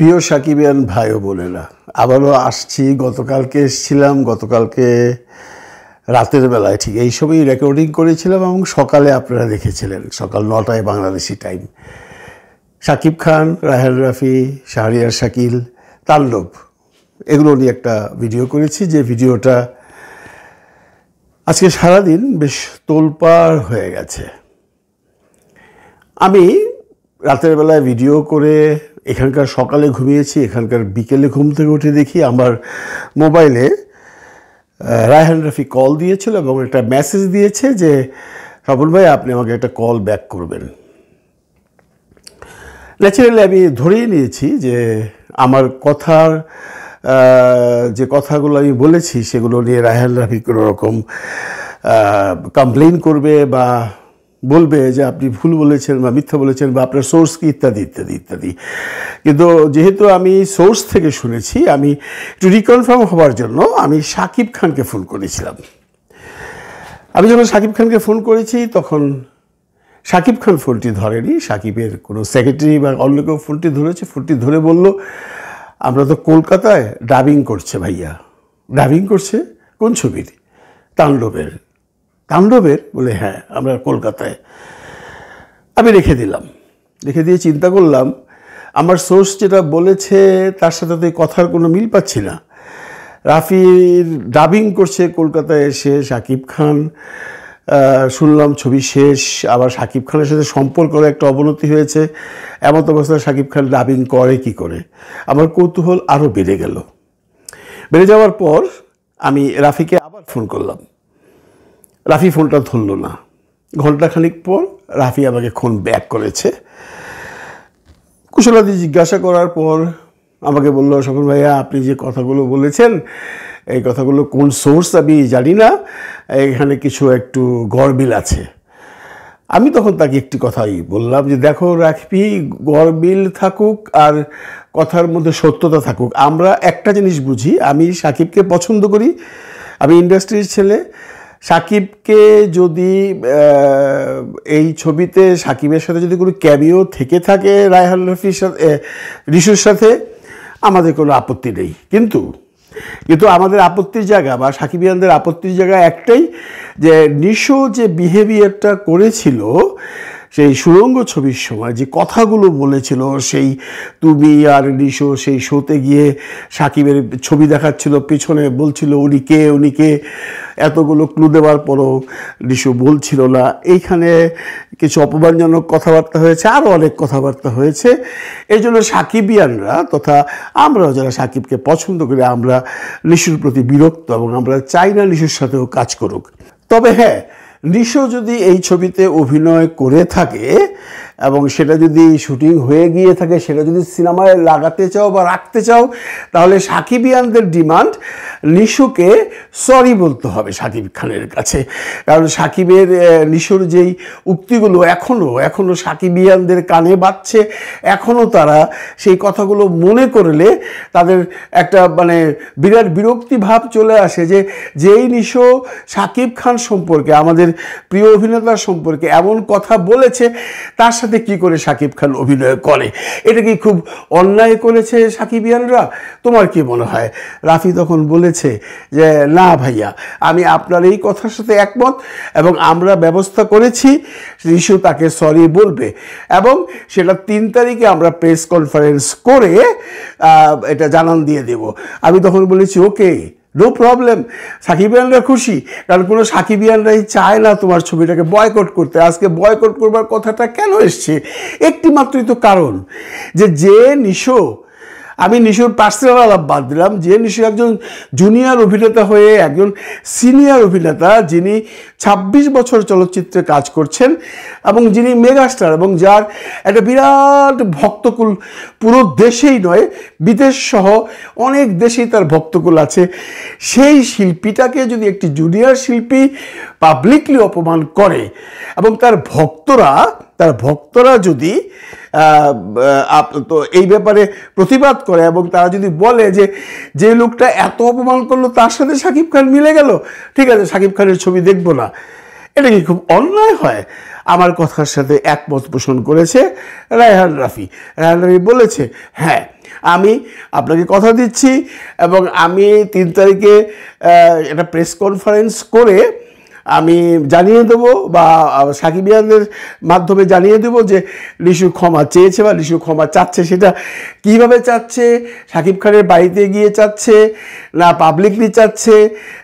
প্রিয় সাকিবিয়ান ভাই ও বোনেরা, আবারও আসছি। গতকালকে এসেছিলাম, গতকালকে রাতের বেলায় ঠিক এই সময় রেকর্ডিং করেছিলাম এবং সকালে আপনারা দেখেছিলেন সকাল 9টায় বাংলাদেশি টাইম। শাকিব খান, রায়হান রাফি, শাহরিয়ার শাকিল, তাণ্ডব এগুলো নিয়ে একটা ভিডিও করেছি, যে ভিডিওটা আজকে সারাদিন বেশ তোলপাড় হয়ে গেছে। আমি রাতের বেলায় ভিডিও করে এখানকার সকালে ঘুমিয়েছি, এখানকার বিকেলে ঘুম থেকে উঠে দেখি আমার মোবাইলে রায়হান রাফি কল দিয়েছিল এবং একটা মেসেজ দিয়েছে যে স্বপন ভাই আপনি আমাকে একটা কল ব্যাক করবেন। ন্যাচারালি আমি ধরেই নিয়েছি যে আমার কথার যে কথাগুলো আমি বলেছি সেগুলো নিয়ে রায়হান রাফি কোনো রকম কমপ্লেন করবে বা বলবে যে আপনি ভুল বলেছেন বা মিথ্যা বলেছেন বা আপনার সোর্স কি ইত্যাদি ইত্যাদি ইত্যাদি। কিন্তু যেহেতু আমি সোর্স থেকে শুনেছি, আমি একটু রিকনফার্ম হওয়ার জন্য আমি শাকিব খানকে ফোন করেছিলাম। আমি যখন শাকিব খানকে ফোন করেছি তখন শাকিব খান ফোনটি ধরেনি, শাকিবের কোনো সেক্রেটারি বা অন্য কেউ ফোনটি ধরেছে। ফোনটি ধরে বলল আমরা তো কলকাতায় ডাবিং করছে ভাইয়া। ডাবিং করছে কোন ছবির? তাণ্ডবের। তাণ্ডবের? বলে হ্যাঁ, আমরা কলকাতায়। আমি রেখে দিলাম, রেখে দিয়ে চিন্তা করলাম আমার সোর্স যেটা বলেছে তার সাথে তো কথার কোনো মিল পাচ্ছি না। রাফির ডাবিং করছে কলকাতায় এসে শাকিব খান, শুনলাম ছবি শেষ, আবার শাকিব খানের সাথে সম্পর্কের একটা অবনতি হয়েছে। এমন অবস্থায় শাকিব খান ডাবিং করে কি করে? আমার কৌতূহল আরও বেড়ে গেল। বেড়ে যাওয়ার পর আমি রাফিকে আবার ফোন করলাম। রাফি ফোনটা ধরল না। ঘণ্টাখানিক পর রাফি আমাকে ফোন ব্যাক করেছে। কুশলাদি জিজ্ঞাসা করার পর আমাকে বলল স্বপন ভাইয়া আপনি যে কথাগুলো বলেছেন এই কথাগুলো কোন সোর্স আমি জানি না, এখানে কিছু একটু গড়মিল আছে। আমি তখন তাকে একটি কথাই বললাম যে দেখো রাফি, গড়মিল থাকুক আর কথার মধ্যে সত্যতা থাকুক, আমরা একটা জিনিস বুঝি, আমি সাকিবকে পছন্দ করি, আমি ইন্ডাস্ট্রির ছেলে। সাকিবকে যদি এই ছবিতে সাকিবের সাথে যদি কোনো ক্যামিও থেকে থাকে রায়হান রাফির সাথে, ঋষুর সাথে, আমাদের কোনো আপত্তি নেই। কিন্তু আমাদের আপত্তির জায়গা বা সাকিবিয়ানদের আপত্তির জায়গা একটাই, যে নিশো যে বিহেভিয়ারটা করেছিল সেই সুড়ঙ্গ ছবির সময়, যে কথাগুলো বলেছিল, সেই তুমি আর নিশো সেই শোতে গিয়ে সাকিবের ছবি দেখাচ্ছিল, পেছনে বলছিল উনি কে, এতগুলো ক্লু দেওয়ার পরও নিশো বলছিল না। এইখানে কিছু অপমানজনক কথাবার্তা হয়েছে, আরও অনেক কথাবার্তা হয়েছে। এই জন্য সাকিবিয়ানরা তথা আমরাও যারা সাকিবকে পছন্দ করি, আমরা নিশোর প্রতি বিরক্ত এবং আমরা চাই না নিশোর সাথেও কাজ করুক। তবে হ্যাঁ, নিশো যদি এই ছবিতে অভিনয় করে থাকে এবং সেটা যদি শুটিং হয়ে গিয়ে থাকে, সেটা যদি সিনেমায় লাগাতে চাও বা রাখতে চাও, তাহলে সাকিবিয়ানদের ডিমান্ড নিশোকে সরি বলতে হবে সাকিব খানের কাছে। কারণ সাকিবের নিশোর যেই উক্তিগুলো এখনও সাকিবিয়ানদের কানে বাজছে, এখনও তারা সেই কথাগুলো মনে করলে তাদের একটা বিরাট বিরক্তি ভাব চলে আসে, যে যেই নিশো সাকিব খান সম্পর্কে, আমাদের প্রিয় অভিনেতার সম্পর্কে এমন কথা বলেছে, তার সাথে কি করে সাকিব খান অভিনয় করে? এটা কি খুব অন্যায় করেছে সাকিবিয়ানরা? তোমার কি মনে হয়? রাফি তখন বলেছে যে না ভাইয়া, আমি আপনার এই কথার সাথে একমত এবং আমরা ব্যবস্থা করেছি ঋষু তাকে সরি বলবে এবং সেটা 3 তারিখে আমরা প্রেস কনফারেন্স করে এটা জানান দিয়ে দেব। আমি তখন বলেছি ওকে, নো প্রবলেম, সাকিবিয়ানরা খুশি, কারণ কোনো সাকিবিয়ানরাই চায় না তোমার ছবিটাকে বয়কট করতে। আজকে বয়কট করবার কথাটা কেন এসছে? একটি মাত্রই তো কারণ, যে নিশো, আমি নিশোর পার্সোনাল আলাপ বাদ দিলাম, যে নিশো একজন জুনিয়র অভিনেতা হয়ে একজন সিনিয়র অভিনেতা, যিনি 26 বছর চলচ্চিত্রে কাজ করছেন এবং যিনি মেগাস্টার এবং যার একটা বিরাট ভক্তকুল পুরো দেশেই নয় বিদেশ সহ অনেক দেশেই তার ভক্তকুল আছে, সেই শিল্পীটাকে যদি একটি জুনিয়র শিল্পী পাবলিকলি অপমান করে এবং তার ভক্তরা যদি তো এই ব্যাপারে প্রতিবাদ করে এবং তারা যদি বলে যে লোকটা এত অপমান করলো তার সাথে সাকিব খান মিলে গেল, ঠিক আছে সাকিব খানের ছবি দেখবো না, এটা কি খুব অন্যায় হয়? আমার কথার সাথে একমত পোষণ করেছে রায়হান রাফি। রায়হান রাফি বলেছে হ্যাঁ, আমি আপনাকে কথা দিচ্ছি এবং আমি 3 তারিখে একটা প্রেস কনফারেন্স করে আমি জানিয়ে দেবো বা সাকিবিয়ানদের মাধ্যমে জানিয়ে দেবো যে লিশু ক্ষমা চেয়েছে বা লিশু ক্ষমা চাচ্ছে। সেটা কিভাবে চাচ্ছে, শাকিব খানের বাড়িতে গিয়ে চাচ্ছে না পাবলিকলি চাচ্ছে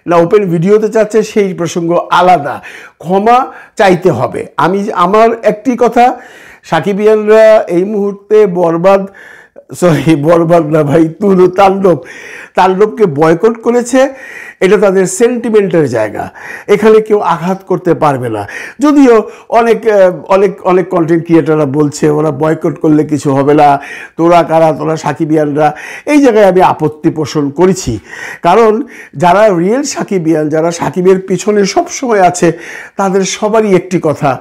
না ওপেন ভিডিওতে চাচ্ছে, সেই প্রসঙ্গ আলাদা। ক্ষমা চাইতে হবে। আমার একটি কথা, সাকিবিয়ানরা এই মুহূর্তে বরবাদ না ভাই, তাণ্ডবকে বয়কট করেছে। এটা তাদের সেন্টিমেন্টের জায়গা, এখানে কেউ আঘাত করতে পারবে না। যদিও অনেক অনেক অনেক কন্টেন্ট ক্রিয়েটাররা বলছে ওরা বয়কট করলে কিছু হবে না, তোরা কারা, তোরা সাকিবিয়ানরা। এই জায়গায় আমি আপত্তি পোষণ করেছি, কারণ যারা রিয়েল সাকিবিয়ান, যারা সাকিবের পিছনে সবসময় আছে, তাদের সবারই একটি কথা,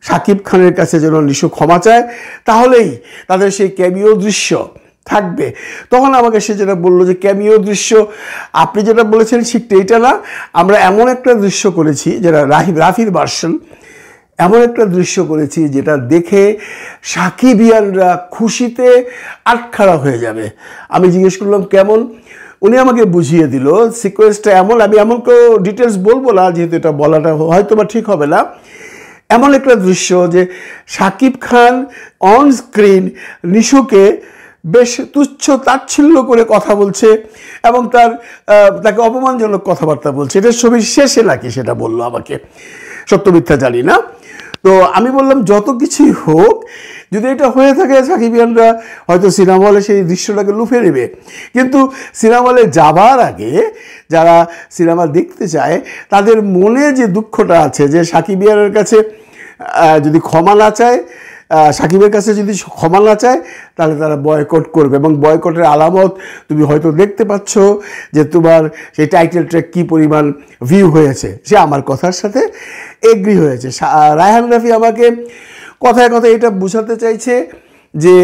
শাকিব খানের কাছে যেন লিশু ক্ষমা চায়, তাহলেই তাদের সেই ক্যামিও দৃশ্য থাকবে। তখন আমাকে সে যেটা বললো যে ক্যামিও দৃশ্য আপনি যেটা বলেছেন ঠিক এইটা না, আমরা এমন একটা দৃশ্য করেছি যেটা রাফির ভার্সন, এমন একটা দৃশ্য করেছি যেটা দেখে সাকিবিয়ানরা খুশিতে আটখাড়া হয়ে যাবে। আমি জিজ্ঞেস করলাম কেমন, উনি আমাকে বুঝিয়ে দিল সিকোয়েন্সটা এমন। আমি এমন কেউ ডিটেলস বলবো না, যেহেতু এটা বলাটা হয়তো বা ঠিক হবে না। এমন একটা দৃশ্য যে শাকিব খান অন স্ক্রিন নিশুকে বেশ তুচ্ছ তাচ্ছিল্য করে কথা বলছে এবং তাকে অপমানজনক কথাবার্তা বলছে। এটা ছবির শেষে নাকি সেটা বললো আমাকে, সত্য মিথ্যা জানি না। তো আমি বললাম যত কিছুই হোক, যদি এটা হয়ে থাকে সাকিবিয়ানরা হয়তো সিনেমা হলে সেই দৃশ্যটাকে লুফে নেবে, কিন্তু সিনেমা হলে যাবার আগে যারা সিনেমা দেখতে চায় তাদের মনে যে দুঃখটা আছে যে সাকিবিয়ানের কাছে যদি ক্ষমা না চায়, সাকিবের কাছে যদি ক্ষমা না চায়, তাহলে তারা বয়কট করবে। এবং বয়কটের আলামত তুমি হয়তো দেখতে পাচ্ছ যে তোমার সেই টাইটেল ট্র্যাক কী পরিমাণ ভিউ হয়েছে। সে আমার কথার সাথে এগ্রি হয়েছে। রায়হান রাফি আমাকে কথায় কথায় এটা বোঝাতে চাইছে যে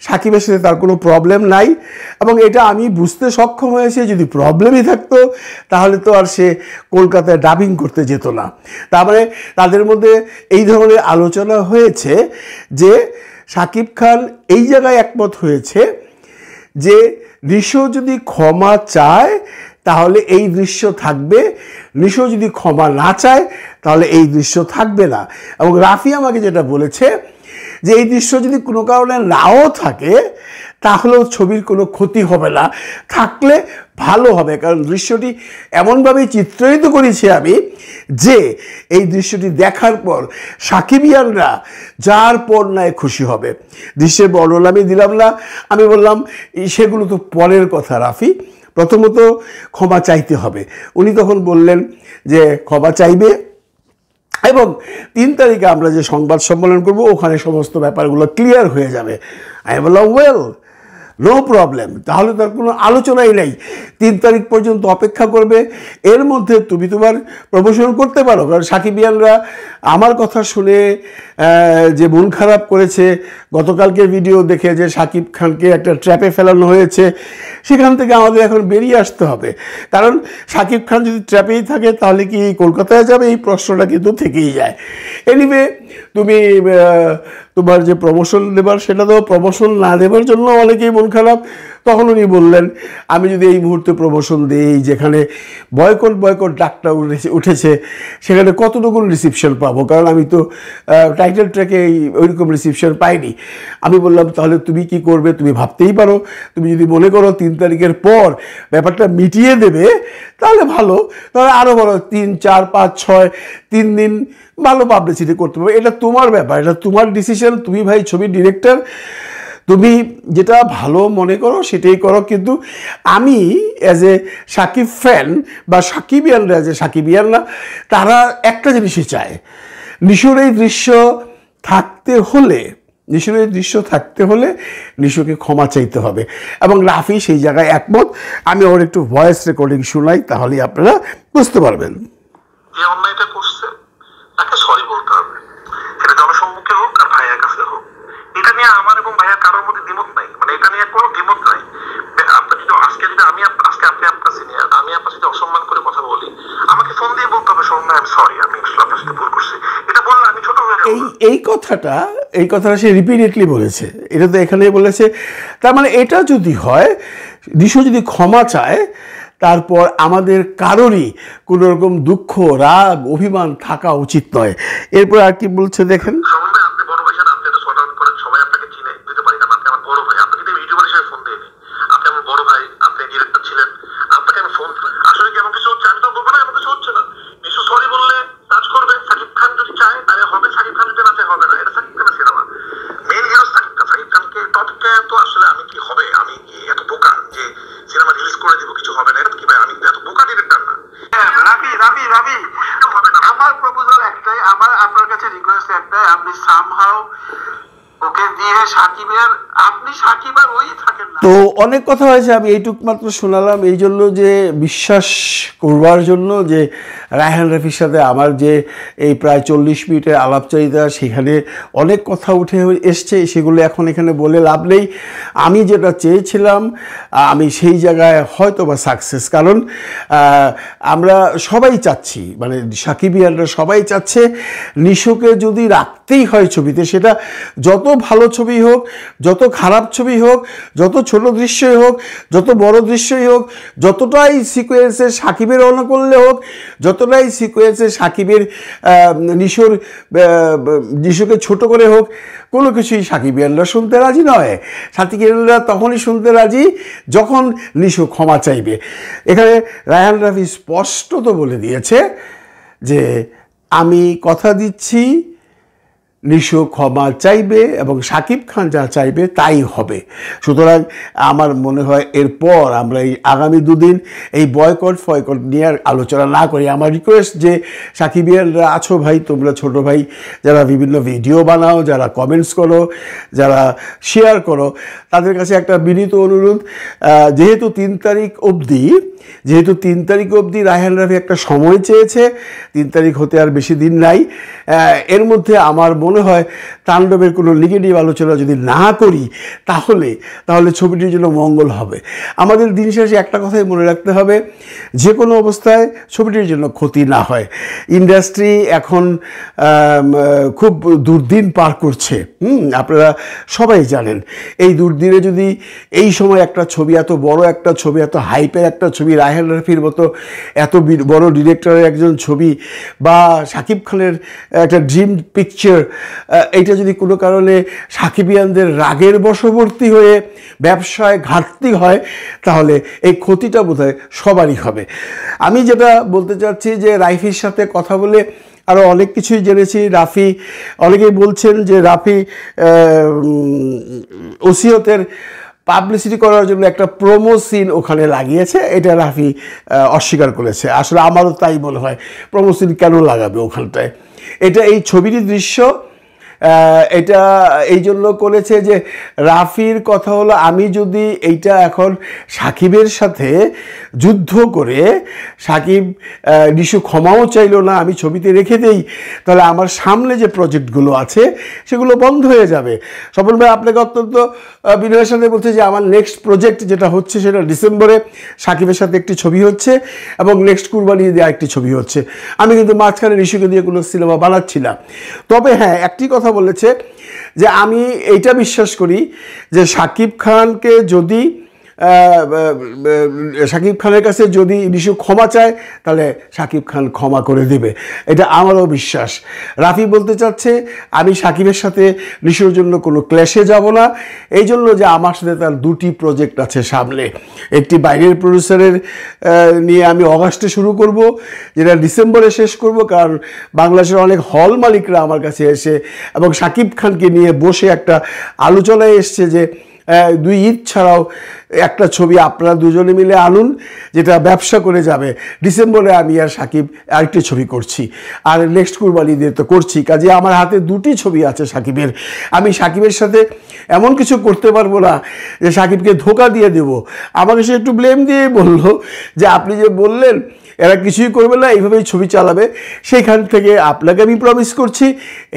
সাকিবের সাথে তার কোনো প্রবলেম নাই, এবং এটা আমি বুঝতে সক্ষম হয়েছি। যদি প্রবলেমই থাকতো তাহলে তো আর সে কলকাতায় ডাবিং করতে যেত না। তার মানে তাদের মধ্যে এই ধরনের আলোচনা হয়েছে যে সাকিব খান এই জায়গায় একমত হয়েছে যে নিশো যদি ক্ষমা চায় তাহলে এই দৃশ্য থাকবে, নিশো যদি ক্ষমা না চায় তাহলে এই দৃশ্য থাকবে না। এবং রাফি আমাকে যেটা বলেছে যে এই দৃশ্য যদি কোনো কারণে নাও থাকে তাহলেও ছবির কোনো ক্ষতি হবে না, থাকলে ভালো হবে। কারণ দৃশ্যটি এমনভাবেই চিত্রায়িত করেছি আমি যে এই দৃশ্যটি দেখার পর সাকিবিয়ানরা যার পর নাই খুশি হবে। দৃশ্যের বর্ণনা আমি দিলাম না, আমি বললাম সেগুলো তো পরের কথা রাফি, প্রথমত ক্ষমা চাইতে হবে। উনি তখন বললেন যে ক্ষমা চাইবে এবং 3 তারিখে আমরা যে সংবাদ সম্মেলন করব ওখানে সমস্ত ব্যাপারগুলো ক্লিয়ার হয়ে যাবে। আমি বললাম ওয়েল, নো প্রবলেম, তাহলে তার কোনো আলোচনাই নেই। 3 তারিখ পর্যন্ত অপেক্ষা করবে, এর মধ্যে তুমি তোমার প্রমোশন করতে পারো। কারণ সাকিবিয়ানরা আমার কথা শুনে যে মন খারাপ করেছে গতকালকের ভিডিও দেখে যে সাকিব খানকে একটা ট্র্যাপে ফেলানো হয়েছে, সেখান থেকে আমাদের এখন বেরিয়ে আসতে হবে। কারণ সাকিব খান যদি ট্র্যাপেই থাকে তাহলে কি কলকাতায় যাবে, এই প্রশ্নটা কিন্তু থেকেই যায়। এনিওয়ে, তুমি তোমার যে প্রমোশন দেবার সেটা তো প্রমোশন না দেবার জন্য অনেকেই মন খারাপ। তখন উনি বললেন আমি যদি এই মুহূর্তে প্রমোশন দিই যেখানে বয়কট ডাকটা উঠেছে, সেখানে কতটুকু রিসিপশন পাবো, কারণ আমি তো টাইটেল ট্র্যাকে ওইরকম রিসিপশন পাইনি। আমি বললাম তাহলে তুমি কি করবে, তুমি ভাবতেই পারো, তুমি যদি মনে করো 3 তারিখের পর ব্যাপারটা মিটিয়ে দেবে তাহলে ভালো, তাহলে আরও বড় 3, 4, 5, 6 3 দিন ভালো পাবলিসিটি করতে পারবে। এটা তোমার ব্যাপার, এটা তোমার ডিসিশন। তুমি ভাই ছবির ডিরেক্টর, তুমি যেটা ভালো মনে করো সেটাই করো। কিন্তু আমি অ্যাজ এ সাকিব ফ্যান বা সাকিবিয়ানরা অ্যাজ এ সাকিবিয়ানরা তারা একটা জিনিসই চায়, নিশুর এই দৃশ্য থাকতে হলে নিশুকে ক্ষমা চাইতে হবে। এবং রাফি সেই জায়গায় একমত। আমি ওর একটু ভয়েস রেকর্ডিং শোনাই, তাহলেই আপনারা বুঝতে পারবেন। যে অন্যায়টা করছে তাকে সরি বলতে হবে, সেটা জনসম্মুখে হোক আর ভাইয়ার কাছে হোক। এটা নিয়ে আমার এবং ভাইয়ার কারোর মধ্যে দ্বিমত নাই, মানে এটা নিয়ে কোনো দ্বিমত নাই। আপনি যদি আপনি আপনার সিনিয়র, আমি আপনার সাথে অসম্মান করে কথা বলি, আমাকে ফোন দিয়ে বলতে হবে শোন না আমি সরি, আমি আপনার সাথে ভুল করছি। এটা বললে আমি ছোট হয়ে যাবো। এই কথাটা সে রিপিটেডলি বলেছে, এটা তো এখানেই বলেছে। তার মানে এটা যদি হয়, নিশো যদি ক্ষমা চায়, তারপর আমাদের কারোরই কোনো রকম দুঃখ, রাগ, অভিমান থাকা উচিত নয়। এরপর আর কি বলছে দেখেন। আপনি বড় ভাই, আপনি তো সর্ট আউট করেন, সবাই আপনাকে চিনে, দিতে পারি না, আপনি আমার বড় ভাই, আপনি যদি ইউটিউবার হিসেবে ফোন দিয়ে, আপনি আমার বড় ভাই, আপনি ডিরেক্টর ছিলেন, আপনাকে আমি ফোন, আসলে কি এমন কিছু হচ্ছে, আমি তো বলবো না এমন কিছু হচ্ছে না, নিশু সরি বললে কাজ করবে, সাকিব খান যদি চায় তাহলে হবে, সাকিব খান যদি না চায় হবে না, এটা সাকিব খানের cinema, main hero Shakib Khan, Shakib খানকে টপকে তো আসলে আমি কি হবে, আমি কি এত বোকা যে সিনেমা রিলিজ করে দিব কিছু হবে না, এটা কি ভাই, আমি এত বোকা ডিরেক্টর না। রাবি আমার প্রপোজাল একটাই, আমার আপনার কাছে রিকোয়েস্ট একটাই, আপনি সামহাউ ওকে দিয়ে সাকিবের, আপনি সাকিব আর ওই থাকেন না। তো অনেক কথা হয়েছে, আমি এইটুক মাত্র শোনালাম এই জন্য যে বিশ্বাস করবার জন্য যে রায়হান রাফির সাথে আমার যে এই প্রায় 40 মিনিটের আলাপচারিতা, সেখানে অনেক কথা উঠে এসছে, সেগুলো এখন এখানে বলে লাভ নেই। আমি যেটা চেয়েছিলাম আমি সেই জায়গায় হয়তো বা সাকসেস, কারণ আমরা সবাই চাচ্ছি, মানে সাকিবিয়ানরা সবাই চাচ্ছে নিশোকে যদি রাখতেই হয় ছবিতে, সেটা যত ভালো ছবি হোক, যত খারাপ ছবি হোক, যত ছোট দৃশ্যই হোক, যত বড় দৃশ্যই হোক, যতটাই সিকোয়েন্সে সাকিবের অনুকূল্যে হোক, যতটাই সিকোয়েন্সে সাকিবের নিশোকে ছোট করে হোক, কোনো কিছুই সাকিবিয়ানরা শুনতে রাজি নয়। সাকিবিয়ানরা তখনই শুনতে রাজি যখন নিশো ক্ষমা চাইবে। এখানে রায়হান রাফি স্পষ্টত বলে দিয়েছে যে আমি কথা দিচ্ছি নিশো ক্ষমা চাইবে এবং সাকিব খান যা চাইবে তাই হবে। সুতরাং আমার মনে হয় এরপর আমরা এই আগামী দুদিন এই বয়কট ফয়কট নিয়ে আর আলোচনা না করি। আমার রিকোয়েস্ট যে সাকিবিয়ানরা আছো ভাই, তোমরা ছোট ভাই যারা বিভিন্ন ভিডিও বানাও, যারা কমেন্টস করো, যারা শেয়ার করো, তাদের কাছে একটা বিনীত অনুরোধ, যেহেতু 3 তারিখ অবধি রায়হান রাফি একটা সময় চেয়েছে, 3 তারিখ হতে আর বেশি দিন নাই, এর মধ্যে আমার মনে হয় তাণ্ডবের কোনো নেগেটিভ আলোচনা যদি না করি তাহলে ছবিটির জন্য মঙ্গল হবে। আমাদের দিন শেষে একটা কথাই মনে রাখতে হবে, যে কোনো অবস্থায় ছবিটির জন্য ক্ষতি না হয়। ইন্ডাস্ট্রি এখন খুব দুর্দিন পার করছে, আপনারা সবাই জানেন। এই দুর্দিনে যদি এই সময় একটা ছবি, এত বড় একটা ছবি, এত হাইপের একটা ছবি, রায়হান রাফির মতো এত বড় ডিরেক্টরের একজন ছবি, বা সাকিব খানের একটা ড্রিম পিকচার, এইটা যদি কোনো কারণে সাকিবিয়ানদের রাগের বশবর্তী হয়ে ব্যবসায় ঘাটতি হয়, তাহলে এই ক্ষতিটা বোধহয় সবারই হবে। আমি যেটা বলতে চাচ্ছি যে রাফির সাথে কথা বলে আরও অনেক কিছুই জেনেছি। রাফি, অনেকেই বলছেন যে রাফি ওসিয়তের পাবলিসিটি করার জন্য একটা প্রোমো সিন ওখানে লাগিয়েছে, এটা রাফি অস্বীকার করেছে। আসলে আমারও তাই মনে হয়, প্রোমো সিন কেন লাগাবে ওখানটায়? এটা এই ছবির দৃশ্য, এটা এই জন্য করেছে যে রাফির কথা হলো, আমি যদি এইটা এখন সাকিবের সাথে যুদ্ধ করে সাকিব নিশু ক্ষমাও চাইলো না, আমি ছবিতে রেখে দেই, তাহলে আমার সামনে যে প্রজেক্টগুলো আছে সেগুলো বন্ধ হয়ে যাবে। স্বপন ভাই আপনাকে অত্যন্ত বিনয়ের সাথে বলছে যে আমার নেক্সট প্রজেক্ট যেটা হচ্ছে সেটা ডিসেম্বরে সাকিবের সাথে একটি ছবি হচ্ছে এবং নেক্সট কুরবানি দিয়ে আরেকটি ছবি হচ্ছে। আমি কিন্তু মাঝখানে নিশুকে দিয়ে কোনো সিনেমা বানাচ্ছি না। তবে হ্যাঁ, একটি কথা বলেছে যে আমি এইটা বিশ্বাস করি যে সাকিব খানের কাছে যদি নিশু ক্ষমা চায় তাহলে সাকিব খান ক্ষমা করে দেবে, এটা আমারও বিশ্বাস। রাফি বলতে চাচ্ছে আমি সাকিবের সাথে নিশুর জন্য কোনো ক্ল্যাশে যাব না, এই জন্য যে আমার সাথে তার 2টি প্রজেক্ট আছে সামনে। একটি বাইরের প্রডিউসারের নিয়ে আমি অগাস্টে শুরু করব, যেটা ডিসেম্বরে শেষ করব, কারণ বাংলাদেশের অনেক হল মালিকরা আমার কাছে এসে এবং সাকিব খানকে নিয়ে বসে একটা আলোচনায় এসছে যে 2 ঈদ ছাড়াও একটা ছবি আপনারা দুজনে মিলে আনুন যেটা ব্যবসা করে যাবে। ডিসেম্বরে আমি আর সাকিব আরেকটি ছবি করছি, আর নেক্সট কুরবানি দিয়ে তো করছি, কাজে আমার হাতে 2টি ছবি আছে সাকিবের। আমি সাকিবের সাথে এমন কিছু করতে পারবো না যে সাকিবকে ধোকা দিয়ে দেব। আমাকে সে একটু ব্লেম দিয়ে বললো যে আপনি যে বললেন এরা কিছুই করবে না, এইভাবেই ছবি চালাবে, সেইখান থেকে আপনাকে আমি প্রমিস করছি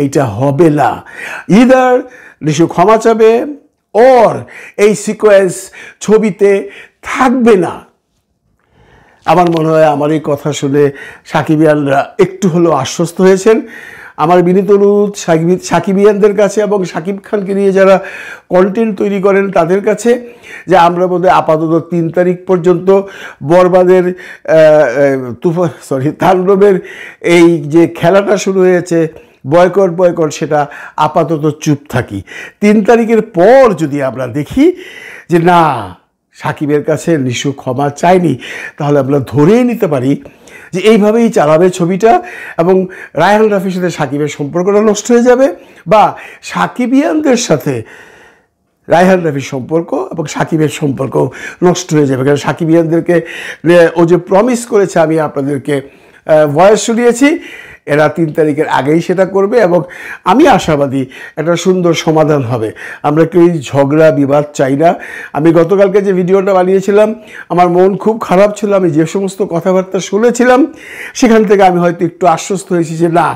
এইটা হবে না। ইদার নিশু ক্ষমা চাবে ওর এই সিকোয়েন্স ছবিতে থাকবে না। আমার মনে হয় আমার এই কথা শুনে সাকিবিয়ানরা একটু হলেও আশ্বস্ত হয়েছেন। আমার বিনীত অনুরোধ সাকিবিয়ানদের কাছে এবং শাকিব খানকে নিয়ে যারা কন্টেন্ট তৈরি করেন তাদের কাছে যে আমরা বোধহয় আপাতত 3 তারিখ পর্যন্ত বরবাদের তাণ্ডবের এই যে খেলাটা শুরু হয়েছে বয়কট সেটা আপাতত চুপ থাকি। 3 তারিখের পর যদি আমরা দেখি যে না সাকিবের কাছে নিশু ক্ষমা চায়নি, তাহলে আমরা ধরেই নিতে পারি যে এইভাবেই চালাবে ছবিটা এবং রায়হান রাফির সাথে সাকিবের সম্পর্কটা নষ্ট হয়ে যাবে, বা সাকিবিয়ানদের সাথে রায়হান রাফির সম্পর্ক এবং সাকিবের সম্পর্ক নষ্ট হয়ে যাবে। কারণ সাকিবিয়ানদেরকে ও যে প্রমিস করেছে, আমি আপনাদেরকে ভয়েস শুনিয়েছি, এরা 3 তারিখের আগেই সেটা করবে এবং আমি আশাবাদী একটা সুন্দর সমাধান হবে। আমরা কেউ ঝগড়া বিবাদ চাই না। আমি গতকালকে যে ভিডিওটা বানিয়েছিলাম আমার মন খুব খারাপ ছিল, আমি যে সমস্ত কথাবার্তা শুনেছিলাম সেখান থেকে আমি হয়তো একটু আশ্বস্ত হয়েছি যে না,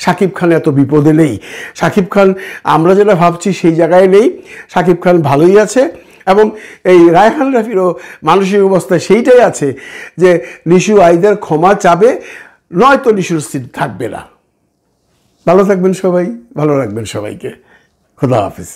শাকিব খান এত বিপদে নেই, শাকিব খান আমরা যেটা ভাবছি সেই জায়গায় নেই, শাকিব খান ভালোই আছে এবং এই রায়হান রাফিরও মানসিক অবস্থায় সেইটাই আছে যে নিশু আইদার ক্ষমা চাবে, নয়তো নিশুর সিট থাকবে না। ভালো থাকবেন সবাই, ভালো রাখবেন সবাইকে। খোদা হাফেজ।